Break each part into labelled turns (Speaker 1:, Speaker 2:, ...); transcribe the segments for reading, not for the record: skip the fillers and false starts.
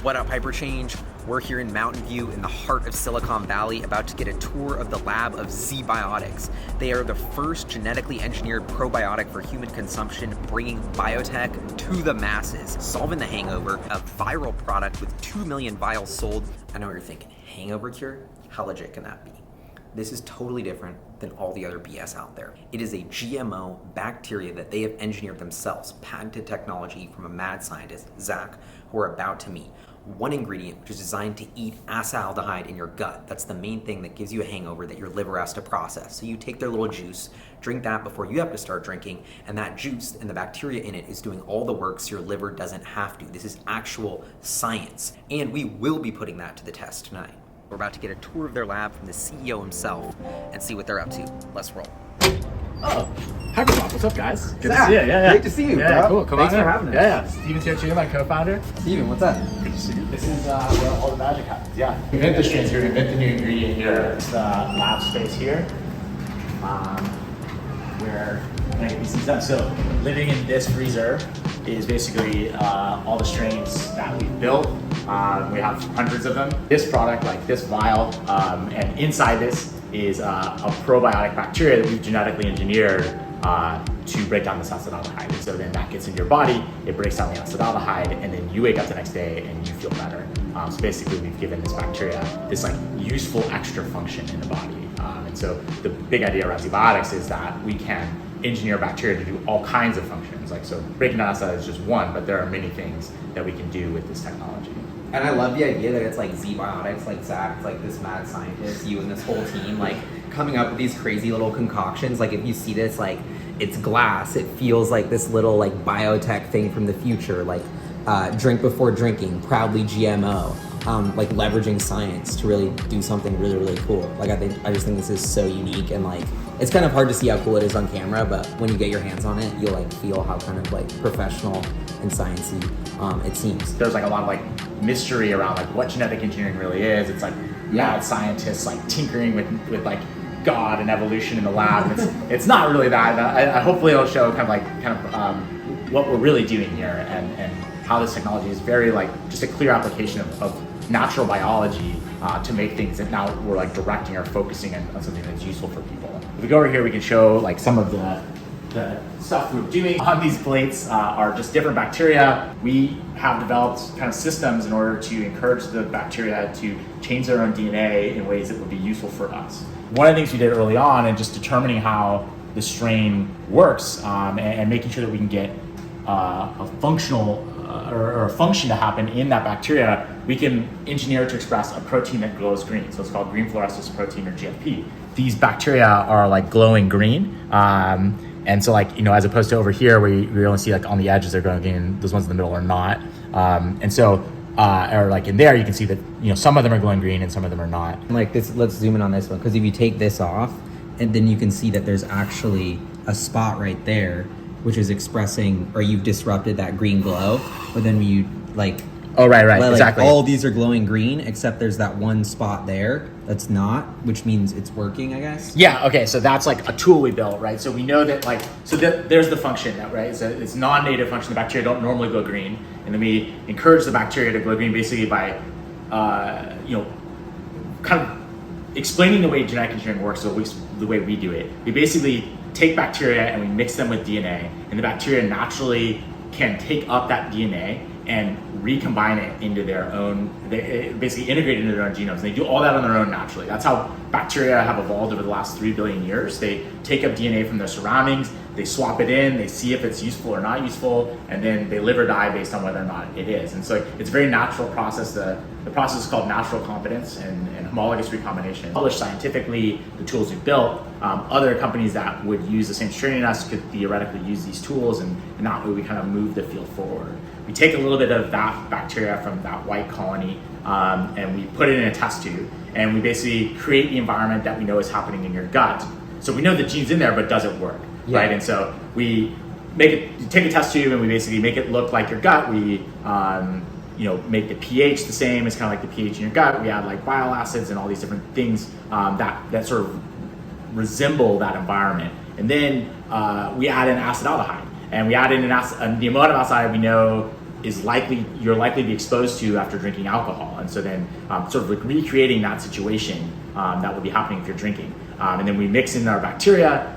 Speaker 1: What up, HyperChange? We're here in Mountain View in the heart of Silicon Valley, about to get a tour of the lab of ZBiotics. They are the first genetically engineered probiotic for human consumption, bringing biotech to the masses. Solving the hangover, a viral product with 2 million vials sold. I know what you're thinking, hangover cure? How legit can that be? This is totally different than all the other BS out there. It is a GMO bacteria that they have engineered themselves, patented technology from a mad scientist, Zach, who we're about to meet. One ingredient which is designed to eat acetaldehyde in your gut. That's the main thing that gives you a hangover that your liver has to process. So you take their little juice, drink that before you have to start drinking, and that juice and the bacteria in it is doing all the work so your liver doesn't have to. This is actual science, and we will be putting that to the test tonight. We're about to get a tour of their lab from the CEO himself and see what they're up to. Let's roll.
Speaker 2: Oh, HyperGuap, what's up, guys?
Speaker 1: Good to see you.
Speaker 2: Yeah.
Speaker 1: Great to see you,
Speaker 2: yeah,
Speaker 1: bro.
Speaker 2: Cool. Come
Speaker 1: Thanks
Speaker 2: on
Speaker 1: for
Speaker 2: in.
Speaker 1: having us.
Speaker 2: Yeah. Steven's here too, my co-founder.
Speaker 1: Steven, what's up?
Speaker 2: Good to see you. This is where all the magic happens. Yeah. We invent the strains here. We invent the new ingredient here. It's the lab space here, where I get these things done. So living in this freezer is basically all the strains that we've built. We have hundreds of them. This product, like this vial, and inside this is a probiotic bacteria that we've genetically engineered to break down this acetaldehyde. And so then that gets into your body, it breaks down the acetaldehyde, and then you wake up the next day and you feel better. So basically we've given this bacteria this like useful extra function in the body. And so the big idea around ZBiotics is that we can engineer bacteria to do all kinds of functions. Like, so breaking down acetaldehyde is just one, but there are many things that we can do with this technology.
Speaker 1: And I love the idea that it's like ZBiotics, like Zach, like this mad scientist, you and this whole team, like coming up with these crazy little concoctions. Like if you see this, like it's glass, it feels like this little like biotech thing from the future, like drink before drinking, proudly GMO, like leveraging science to really do something really, really cool. Like I just think this is so unique, and like it's kind of hard to see how cool it is on camera, but when you get your hands on it, you'll like feel how kind of like professional and sciencey it seems.
Speaker 2: There's like a lot of like mystery around like what genetic engineering really is. It's like mad scientists like tinkering with like God and evolution in the lab. It's not really that. I hopefully it'll show kind of what we're really doing here, and how this technology is very like just a clear application of natural biology to make things that now we're like directing or focusing on something that's useful for people. If we go over here, we can show like some of the stuff we're doing on these plates are just different bacteria. We have developed kind of systems in order to encourage the bacteria to change their own DNA in ways that would be useful for us. One of the things we did early on, and just determining how the strain works and making sure that we can get a functional or a function to happen in that bacteria, we can engineer to express a protein that glows green. So it's called green fluorescence protein, or GFP. These bacteria are like glowing green. And so like, you know, as opposed to over here, we only see like on the edges they're glowing green, those ones in the middle are not. And so, or like in there, you can see that, you know, some of them are glowing green and some of them are not.
Speaker 1: Like this, let's zoom in on this one, because if you take this off, and then you can see that there's actually a spot right there, which is expressing, or you've disrupted that green glow, but then you like,
Speaker 2: oh, right,
Speaker 1: like,
Speaker 2: exactly.
Speaker 1: All these are glowing green, except there's that one spot there that's not, which means it's working, I guess.
Speaker 2: Yeah, okay, so that's like a tool we built, right? So we know that like, so there's the function, right? So it's non-native function. The bacteria don't normally glow green. And then we encourage the bacteria to glow green basically by, you know, kind of explaining the way genetic engineering works, or at least the way we do it. We basically take bacteria and we mix them with DNA, and the bacteria naturally can take up that DNA and recombine it into their own, they basically integrate it into their own genomes. They do all that on their own naturally. That's how bacteria have evolved over the last 3 billion years. They take up DNA from their surroundings, they swap it in, they see if it's useful or not useful, and then they live or die based on whether or not it is. And so it's a very natural process. The process is called natural competence and homologous recombination. Published scientifically, the tools we've built, other companies that would use the same strain as us could theoretically use these tools, and that way we kind of move the field forward. We take a little bit of that bacteria from that white colony and we put it in a test tube, and we basically create the environment that we know is happening in your gut. So we know the gene's in there, but does it work, right? And so we take a test tube and we basically make it look like your gut. We you know, make the pH the same. It's kind of like the pH in your gut. We add like bile acids and all these different things that sort of resemble that environment. And then we add in acetaldehyde, and we add in the amount of acetaldehyde we know you're likely to be exposed to after drinking alcohol. And so then sort of like recreating that situation that would be happening if you're drinking. And then we mix in our bacteria,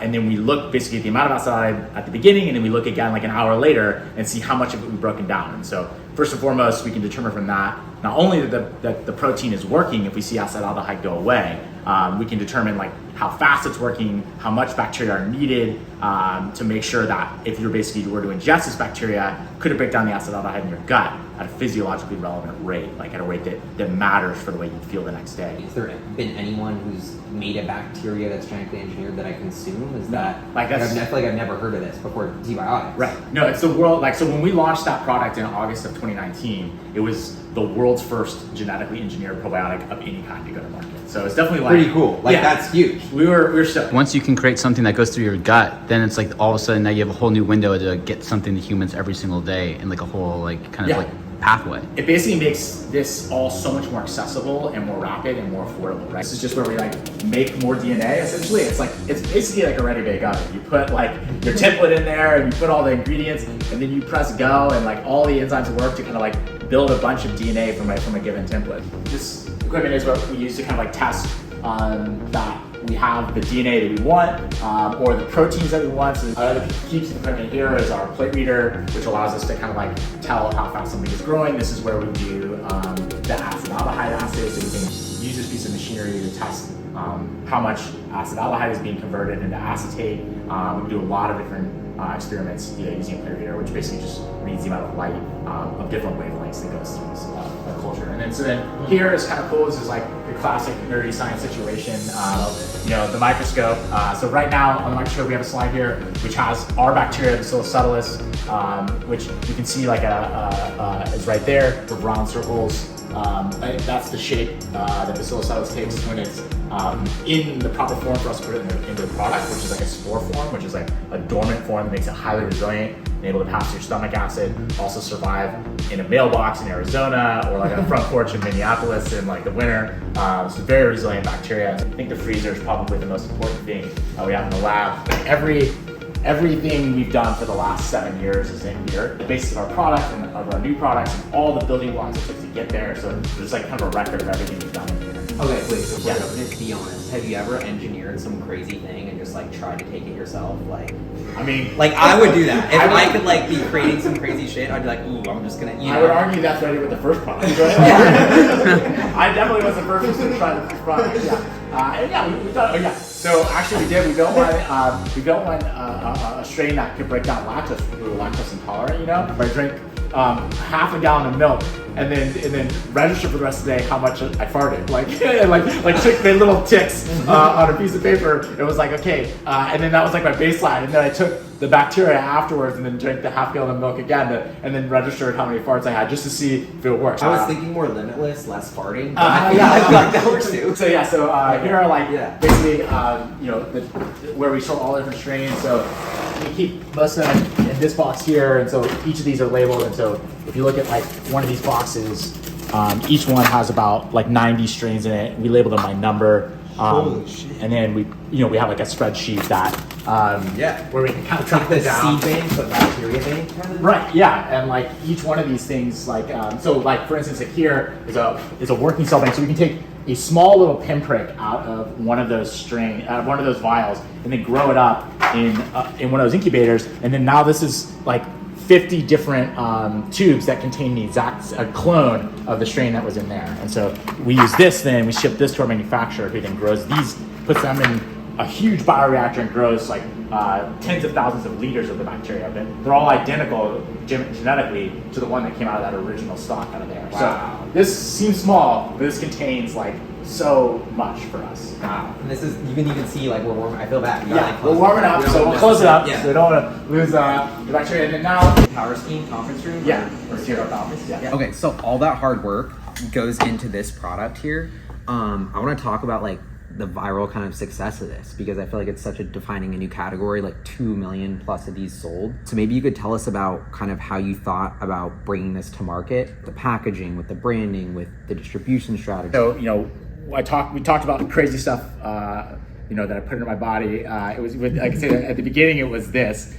Speaker 2: and then we look basically at the amount of acetaldehyde at the beginning, and then we look again like an hour later and see how much of it we've broken down. And so first and foremost, we can determine from that not only that the protein is working if we see acetaldehyde go away, we can determine like how fast it's working, how much bacteria are needed to make sure that if you basically were to ingest this bacteria, could it break down the acetaldehyde in your gut at a physiologically relevant rate, like at a rate that matters for the way you feel the next day.
Speaker 1: Has there been anyone who's made a bacteria that's genetically engineered that I consume? Is that
Speaker 2: like that's,
Speaker 1: I feel like I've never heard of this before ZBiotics.
Speaker 2: Right. No, it's the world. Like, so when we launched that product in August of 2019, it was the world's first genetically engineered probiotic of any kind to go to market. So it's definitely like
Speaker 1: pretty cool. Like that's huge.
Speaker 2: We were stoked.
Speaker 3: Once you can create something that goes through your gut, then it's like all of a sudden now you have a whole new window to get something to humans every single day and like a whole like kind of like pathway.
Speaker 2: It basically makes this all so much more accessible and more rapid and more affordable, right? This is just where we like make more DNA essentially. It's basically like a ready-baked oven. You put like your template in there and you put all the ingredients and then you press go and like all the enzymes work to kind of like build a bunch of DNA from a given template. This equipment is what we use to kind of like test that we have the DNA that we want or the proteins that we want. So the piece of equipment here is our plate reader, which allows us to kind of like tell how fast something is growing. This is where we do the acetaldehyde assay, so we can use this piece of machinery to test how much acetaldehyde is being converted into acetate. We do a lot of different experiments using a plate reader, which basically just reads the amount of light of different wavelengths that goes through this culture. And then so then here is kind of cool. This is like the classic nerdy science situation. The microscope. So right now on the microscope we have a slide here which has our bacteria, the Bacillus subtilis, which you can see like is right there. The round circles. That's the shape that Bacillus subtilis takes when it's in the proper form for us to put it into the product, which is like a spore form, which is like a dormant form that makes it highly resilient and able to pass through stomach acid, also survive in a mailbox in Arizona or like on a front porch in Minneapolis in like the winter. So very resilient bacteria. I think the freezer is probably the most important thing we have in the lab. Everything we've done for the last 7 years is in here. The basis of our product and of our new products and all the building blocks it took to get there. So there's like kind of a record of everything we've done in here.
Speaker 1: Okay, wait, so let's be honest. Have you ever engineered some crazy thing and just like tried to take it yourself? Like I would do that. If I could like be creating some crazy shit, I'd be like, ooh, I'm just gonna,
Speaker 2: I would argue that's what I did with the first product. I definitely was the first person to try the first product. We've done. So actually we did. We built one a strain that could break down lactose. We were lactose intolerant, If I drink half a gallon of milk and then register for the rest of the day how much I farted, like took the little ticks on a piece of paper. It was like okay, and then that was like my baseline, and then I took the bacteria afterwards and then drank the half gallon of milk again and then registered how many farts I had just to see if it works.
Speaker 1: I was thinking more limitless, less farting. But I feel like that works too.
Speaker 2: So here are like basically where we sort all the different strains. So we keep most of them in this box here, and so each of these are labeled. And so if you look at like one of these boxes, each one has about like 90 strains in it. We label them by number.
Speaker 1: Holy shit.
Speaker 2: And then we have like a spreadsheet that where we can kind of track
Speaker 1: the
Speaker 2: this down.
Speaker 1: seed bank, but bacteria bank kind of.
Speaker 2: Right. Yeah. And like each one of these things, like so, like for instance, like here is a working cell bank. So we can take a small little pinprick out of one of those one of those vials, and then grow it up in one of those incubators. And then now this is like 50 different tubes that contain the exact clone of the strain that was in there. And so we use this, then we ship this to our manufacturer, who then grows these, puts them in a huge bioreactor and grows like tens of thousands of liters of the bacteria. But they're all identical genetically to the one that came out of that original stock out of there.
Speaker 1: Wow.
Speaker 2: So this seems small, but this contains like so much for us.
Speaker 1: Wow. And this is, you can even see like we're warming. I feel bad.
Speaker 2: We're warming up, so we'll close it up.
Speaker 1: Yeah.
Speaker 2: So we don't want to lose the bacteria. And then now,
Speaker 1: Power Scheme conference room?
Speaker 2: Or here at office. Yeah.
Speaker 1: Okay, so all that hard work goes into this product here. I want to talk about like the viral kind of success of this, because I feel like it's such a defining a new category, like 2 million plus of these sold. So maybe you could tell us about kind of how you thought about bringing this to market, the packaging, with the branding, with the distribution strategy.
Speaker 2: So, we talked about the crazy stuff, that I put into my body. It was, like I said, at the beginning, it was this.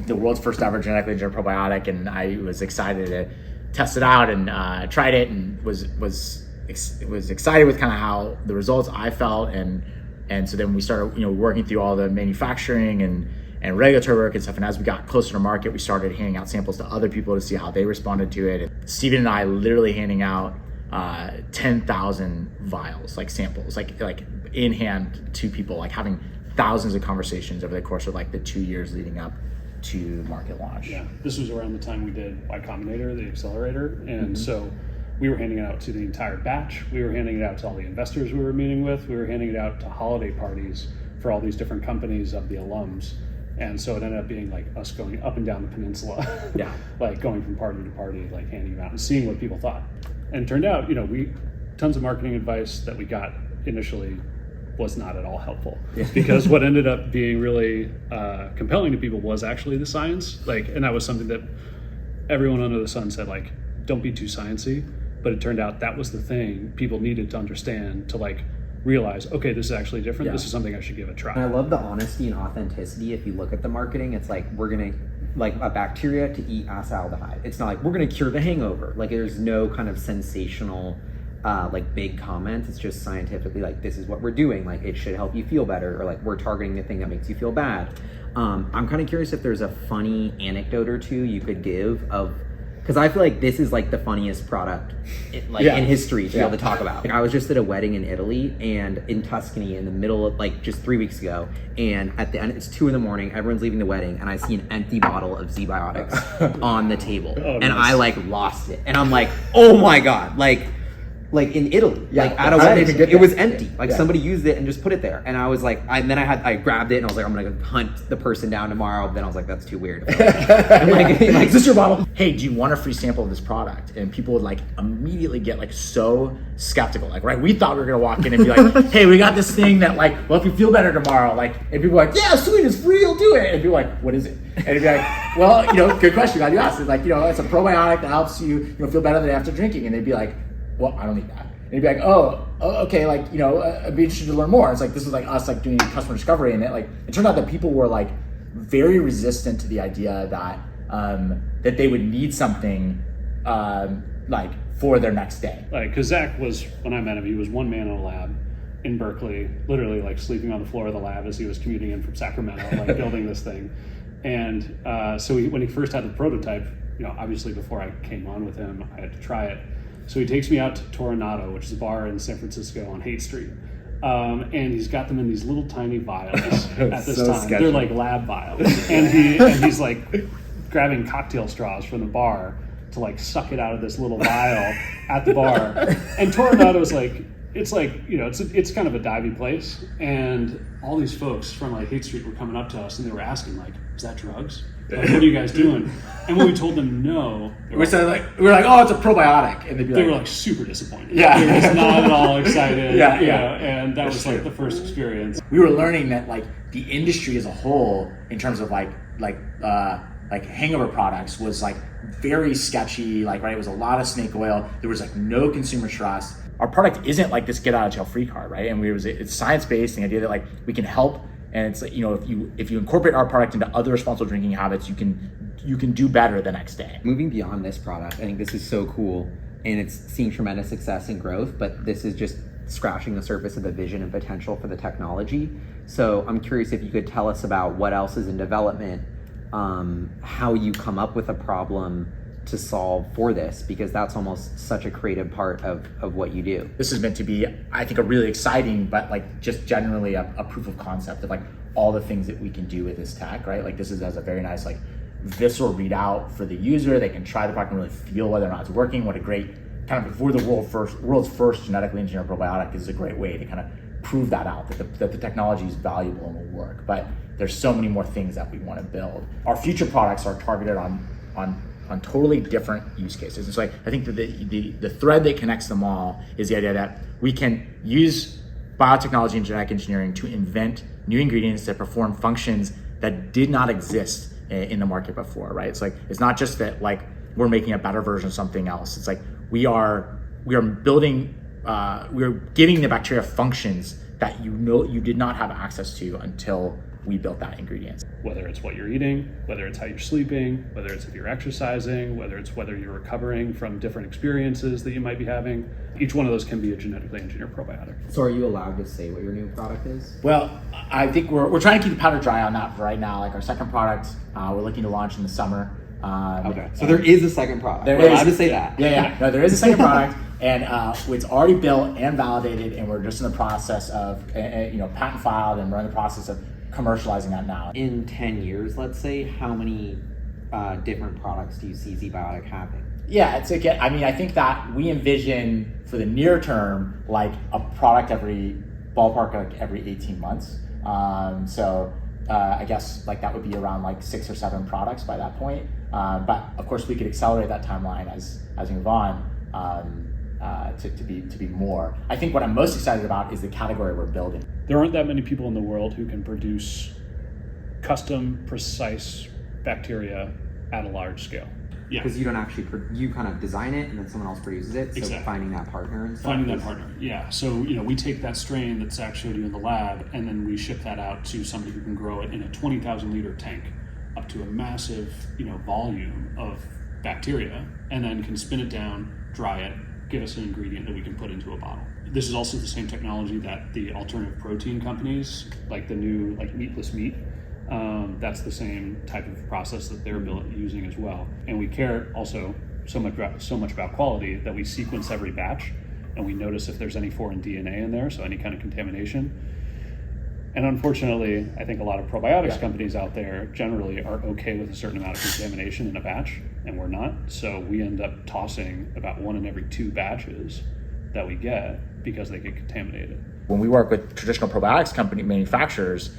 Speaker 2: the world's first ever genetically engineered probiotic, and I was excited to test it out and tried it, and was excited with kind of how the results I felt, and so then we started working through all the manufacturing and regulatory work and stuff. And as we got closer to market, we started handing out samples to other people to see how they responded to it. And Steven and I literally handing out 10,000 vials, like samples, like in hand to people, like having thousands of conversations over the course of like the 2 years leading up to market launch.
Speaker 4: Yeah, this was around the time we did Y Combinator, the accelerator, and so we were handing it out to the entire batch. We were handing it out to all the investors we were meeting with. We were handing it out to holiday parties for all these different companies of the alums. And so it ended up being like us going up and down the peninsula,
Speaker 2: Yeah.
Speaker 4: like going from party to party, like handing them out and seeing what people thought. And it turned out, tons of marketing advice that we got initially was not at all helpful, because what ended up being really compelling to people was actually the science. And that was something that everyone under the sun said, don't be too sciencey. But it turned out that was the thing people needed to understand to realize, okay, this is actually different. This is something I should give a try.
Speaker 1: And I love the honesty and authenticity. If you look at the marketing, it's we're gonna a bacteria to eat acetaldehyde. It's not we're gonna cure the hangover. There's no kind of sensational big comments. It's just scientifically this is what we're doing. It should help you feel better, or we're targeting the thing that makes you feel bad. I'm kind of curious if there's a funny anecdote or two you could give of, because I feel like this is the funniest product in history to be able to talk about. I was just at a wedding in Italy and in Tuscany in the middle of just 3 weeks ago, and at the end it's 2 a.m, everyone's leaving the wedding, and I see an empty bottle of ZBiotics on the table.
Speaker 4: Oh,
Speaker 1: and
Speaker 4: nice.
Speaker 1: I lost it, and I'm oh my god, in Italy, at a wedding, it was empty. Somebody used it and just put it there, and I was I grabbed it and I was I'm gonna go hunt the person down tomorrow. But then I was that's too weird.
Speaker 2: Is this your bottle? Hey, do you want a free sample of this product? And people would immediately get so skeptical. Right, we thought we were gonna walk in and be hey, we got this thing that well, if you feel better tomorrow, and people are yeah, sweet, it's free, I'll do it. And people are what is it? And it'd be well, good question, glad you asked. It's it's a probiotic that helps you feel better than after drinking. And they'd be well, I don't need that. And you'd be oh, okay, I'd be interested to learn more. It's this is us doing customer discovery, and it turned out that people were very resistant to the idea that that they would need something for their next day.
Speaker 4: Because Zach was, when I met him, he was one man in a lab in Berkeley, literally sleeping on the floor of the lab as he was commuting in from Sacramento, building this thing. And so when he first had the prototype, obviously before I came on with him, I had to try it. So he takes me out to Toronado, which is a bar in San Francisco on Haight Street. And he's got them in these little tiny vials at this time.
Speaker 2: Sketchy.
Speaker 4: They're lab vials. and he's grabbing cocktail straws from the bar to suck it out of this little vial at the bar. And Toronado's it's kind of a divey place. And all these folks from Haight Street were coming up to us and they were asking is that drugs? What are you guys doing? And when we told them no,
Speaker 2: We said we were oh, it's a probiotic, and
Speaker 4: they were super disappointed.
Speaker 2: Yeah.
Speaker 4: They were just not at all excited.
Speaker 2: Yeah.
Speaker 4: And that was the first experience.
Speaker 2: We were learning that the industry as a whole, in terms of hangover products, was very sketchy. Right, it was a lot of snake oil. There was no consumer trust. Our product isn't this get out of jail free card, right? And it's science based. The idea that we can help. And it's if you incorporate our product into other responsible drinking habits, you can do better the next day.
Speaker 1: Moving beyond this product, I think this is so cool, and it's seeing tremendous success and growth. But this is just scratching the surface of the vision and potential for the technology. So I'm curious if you could tell us about what else is in development, how you come up with a problem to solve for this, because that's almost such a creative part of what you do.
Speaker 2: This is meant to be, I think, a really exciting, but just generally a proof of concept of all the things that we can do with this tech, right? This is as a very nice visceral readout for the user. They can try the product and really feel whether or not it's working. What a great kind of, if we're the world's first genetically engineered probiotic, this is a great way to kind of prove that out, that the technology is valuable and will work. But there's so many more things that we want to build. Our future products are targeted on totally different use cases. And so I think that the thread that connects them all is the idea that we can use biotechnology and genetic engineering to invent new ingredients that perform functions that did not exist in the market before, right? It's not just that we're making a better version of something else. It's we are building, we are giving the bacteria functions that you did not have access to until we built that ingredient.
Speaker 4: Whether it's what you're eating, whether it's how you're sleeping, whether it's if you're exercising, whether it's whether you're recovering from different experiences that you might be having, each one of those can be a genetically engineered probiotic.
Speaker 1: So are you allowed to say what your new product is?
Speaker 2: Well, I think we're trying to keep the powder dry on that right now. Like our second product, we're looking to launch in the summer.
Speaker 1: Okay, so there is a second product.
Speaker 2: We're
Speaker 1: allowed to say that.
Speaker 2: Yeah. No, there is a second product, and it's already built and validated, and we're just in the process of, patent filed, and we're in the process of commercializing that now.
Speaker 1: In 10 years, let's say, how many different products do you see ZBiotic having?
Speaker 2: Yeah, I think that we envision for the near term, like a product every 18 months. I guess like that would be around like 6 or 7 products by that point. But of course we could accelerate that timeline as we move on to be more. I think what I'm most excited about is the category we're building.
Speaker 4: There aren't that many people in the world who can produce custom, precise bacteria at a large scale. Yeah.
Speaker 1: Because you don't actually, you kind of design it and then someone else produces it. So
Speaker 4: Exactly.
Speaker 1: finding that partner and stuff.
Speaker 4: Finding that partner, yeah. So, we take that strain that Zach showed you in the lab, and then we ship that out to somebody who can grow it in a 20,000 liter tank up to a massive, volume of bacteria, and then can spin it down, dry it, give us an ingredient that we can put into a bottle. This is also the same technology that the alternative protein companies, like the new, meatless meat, that's the same type of process that they're using as well. And we care also so much about quality that we sequence every batch, and we notice if there's any foreign DNA in there, so any kind of contamination. And unfortunately, I think a lot of probiotics companies out there generally are okay with a certain amount of contamination in a batch, and we're not. So we end up tossing about 1 in every 2 batches that we get because they get contaminated.
Speaker 2: When we work with traditional probiotics company manufacturers,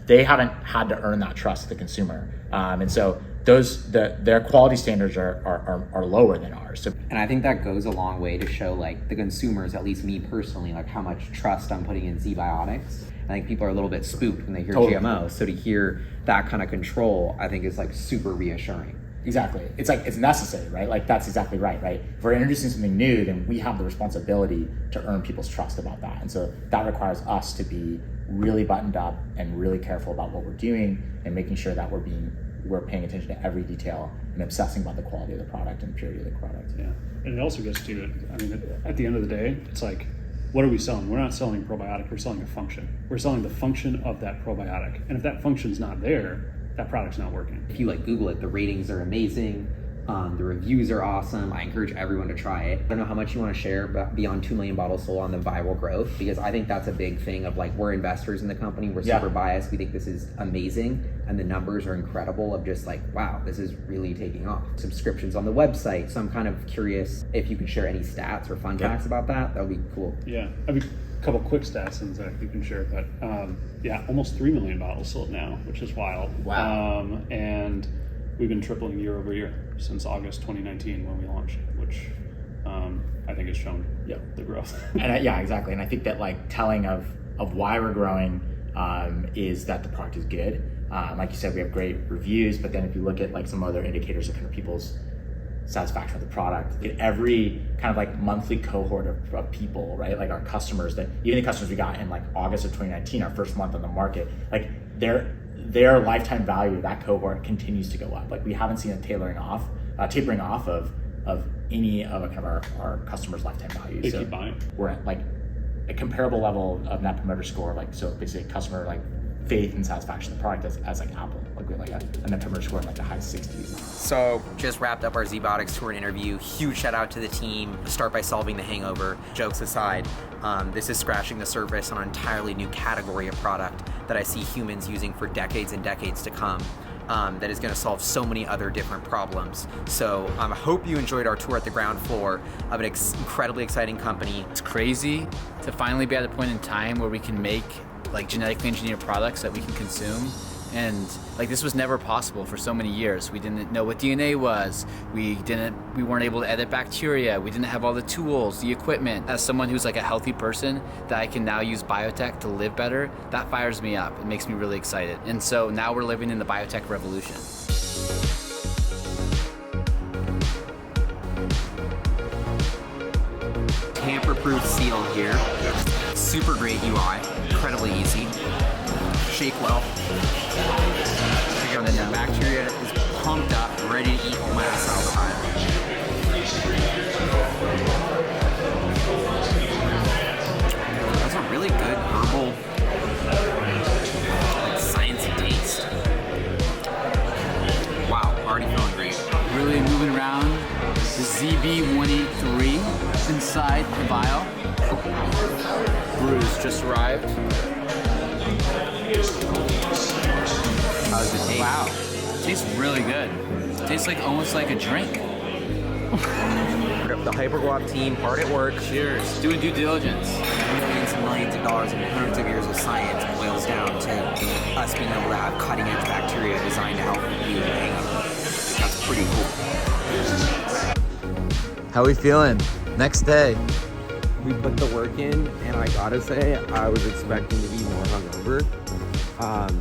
Speaker 2: they haven't had to earn that trust of the consumer, and so their quality standards are lower than ours. So,
Speaker 1: and I think that goes a long way to show the consumers, at least me personally, how much trust I'm putting in ZBiotics. I think people are a little bit spooked when they hear
Speaker 2: Totally.
Speaker 1: GMO. So to hear that kind of control, I think is super reassuring.
Speaker 2: Exactly. It's necessary, right? That's exactly right? If we're introducing something new, then we have the responsibility to earn people's trust about that. And so that requires us to be really buttoned up and really careful about what we're doing and making sure that we're paying attention to every detail and obsessing about the quality of the product and purity of the product.
Speaker 4: Yeah. And it also gets to, at the end of the day, it's what are we selling? We're not selling a probiotic, we're selling a function. We're selling the function of that probiotic. And if that function's not there, that product's not working.
Speaker 1: If you Google it, the ratings are amazing. The reviews are awesome. I encourage everyone to try it. I don't know how much you want to share beyond 2 million bottles sold on the viral growth, because I think that's a big thing of we're investors in the company. We're super biased. We think this is amazing. And the numbers are incredible of just wow, this is really taking off. Subscriptions on the website. So I'm kind of curious if you could share any stats or fun facts about that. That would be cool.
Speaker 4: Yeah. A couple quick stats and Zach, you can share, but almost 3 million bottles sold now, which is wild.
Speaker 2: Wow.
Speaker 4: And we've been tripling year over year since August 2019 when we launched, which I think has shown the growth.
Speaker 2: And exactly. And I think that telling of why we're growing is that the product is good. Like you said, we have great reviews, but then if you look at some other indicators of kind of people's satisfaction with the product, every kind of monthly cohort of people, right? Our customers, that even the customers we got in August of 2019, our first month on the market, their lifetime value of that cohort continues to go up. We haven't seen a tapering off of any of kind of our customers' lifetime value.
Speaker 4: They keep buying.
Speaker 2: We're at a comparable level of net promoter score, so basically customer faith and satisfaction of the product as Apple. We have a net promoter score in the high 60s.
Speaker 1: So just wrapped up our ZBiotics tour and interview. Huge shout out to the team. Start by solving the hangover. Jokes aside, this is scratching the surface on an entirely new category of product that I see humans using for decades and decades to come. That is going to solve so many other different problems. So I hope you enjoyed our tour at the ground floor of an incredibly exciting company.
Speaker 3: It's crazy to finally be at a point in time where we can make genetically engineered products that we can consume. And this was never possible for so many years. We didn't know what DNA was. We weren't able to edit bacteria. We didn't have all the tools, the equipment. As someone who's a healthy person, that I can now use biotech to live better, that fires me up. It makes me really excited. And so now we're living in the biotech revolution.
Speaker 1: Tamper-proof seal here. Super great UI, incredibly easy. shake well. And then the bacteria is pumped up, ready to eat all my acetaldehyde. That's a really good herbal, like sciencey taste. Wow, already feeling great.
Speaker 3: Really moving around the ZB183 inside the vial. Brews just arrived.
Speaker 1: How's it taste?
Speaker 3: Wow, tastes really good. Tastes like almost like a drink.
Speaker 1: The HyperGuap team, hard at work.
Speaker 3: Cheers. Doing due diligence.
Speaker 1: Millions and millions of dollars and hundreds of years of science boils down to us being able to have cutting-edge bacteria designed to help you with hangover. That's pretty cool.
Speaker 3: How we feeling? Next day.
Speaker 5: We put the work in, and I gotta say, I was expecting to be more hungover.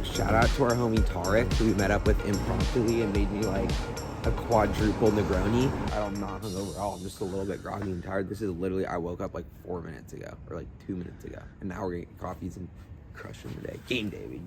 Speaker 5: Shout out to our homie Tarek, who we met up with impromptu and made me like a quadruple Negroni. I'm not hungover at all. I'm just a little bit groggy and tired. This is literally, I woke up like 4 minutes ago, or like 2 minutes ago, and now we're getting coffees and crushing the day. Game day, baby.